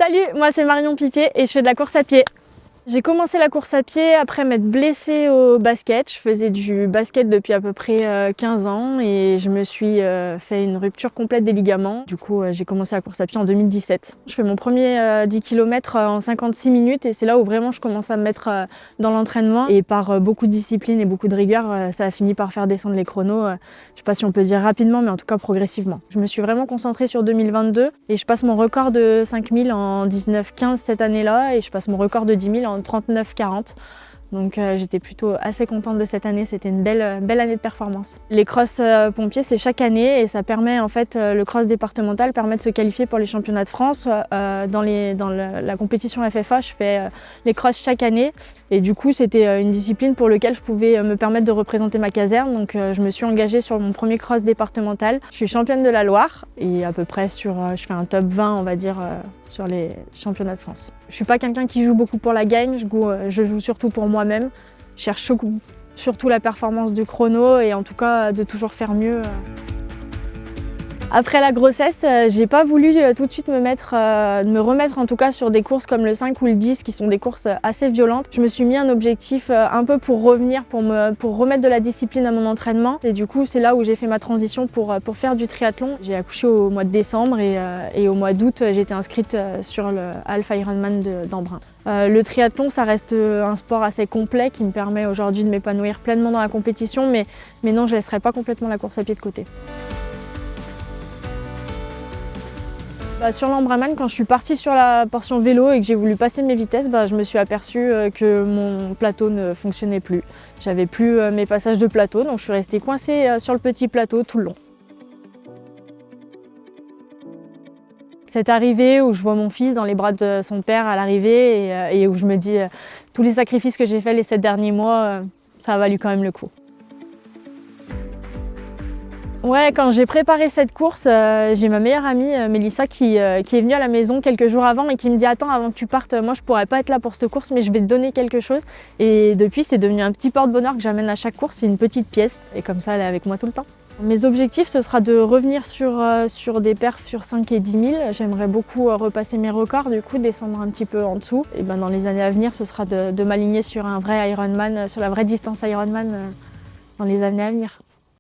Salut, moi c'est Marion Pipier et je fais de la course à pied. J'ai commencé la course à pied après m'être blessée au basket. Je faisais du basket depuis à peu près 15 ans et je me suis fait une rupture complète des ligaments. Du coup, j'ai commencé la course à pied en 2017. Je fais mon premier 10 km en 56 minutes et c'est là où vraiment je commence à me mettre dans l'entraînement. Et par beaucoup de discipline et beaucoup de rigueur, ça a fini par faire descendre les chronos. Je sais pas si on peut dire rapidement, mais en tout cas progressivement. Je me suis vraiment concentrée sur 2022 et je passe mon record de 5000 en 19-15 cette année-là et je passe mon record de 10 000 en 39-40. Donc j'étais plutôt assez contente de cette année, c'était une belle année de performance. Les crosses pompiers c'est chaque année et ça permet en fait, le cross départemental permet de se qualifier pour les championnats de France. Dans la compétition FFA, je fais les crosses chaque année et du coup c'était une discipline pour laquelle je pouvais me permettre de représenter ma caserne. Donc je me suis engagée sur mon premier cross départemental. Je suis championne de la Loire et à peu près je fais un top 20 on va dire sur les championnats de France. Je suis pas quelqu'un qui joue beaucoup pour la gagne, je joue surtout pour moi-même. Je cherche surtout la performance du chrono et en tout cas de toujours faire mieux. Après la grossesse, j'ai pas voulu tout de suite me remettre en tout cas sur des courses comme le 5 ou le 10 qui sont des courses assez violentes. Je me suis mis un objectif un peu pour revenir, pour remettre de la discipline à mon entraînement et du coup c'est là où j'ai fait ma transition pour faire du triathlon. J'ai accouché au mois de décembre et au mois d'août j'ai été inscrite sur le Half Ironman d'Embrun. Le triathlon, ça reste un sport assez complet qui me permet aujourd'hui de m'épanouir pleinement dans la compétition, mais non, je ne laisserai pas complètement la course à pied de côté. Sur l'Embrunman, quand je suis partie sur la portion vélo et que j'ai voulu passer mes vitesses, je me suis aperçue que mon plateau ne fonctionnait plus. J'avais plus mes passages de plateau, donc je suis restée coincée sur le petit plateau tout le long. Cette arrivée où je vois mon fils dans les bras de son père à l'arrivée et où je me dis tous les sacrifices que j'ai faits les 7 derniers mois, ça a valu quand même le coup. Ouais, quand j'ai préparé cette course, j'ai ma meilleure amie Mélissa qui est venue à la maison quelques jours avant et qui me dit « Attends, avant que tu partes, moi je pourrais pas être là pour cette course, mais je vais te donner quelque chose ». Et depuis, c'est devenu un petit porte-bonheur que j'amène à chaque course, c'est une petite pièce et comme ça, elle est avec moi tout le temps. Mes objectifs, ce sera de revenir sur des perfs sur 5 et 10 000. J'aimerais beaucoup repasser mes records, du coup descendre un petit peu en dessous. Et dans les années à venir, ce sera de m'aligner sur un vrai Ironman, sur la vraie distance Ironman dans les années à venir.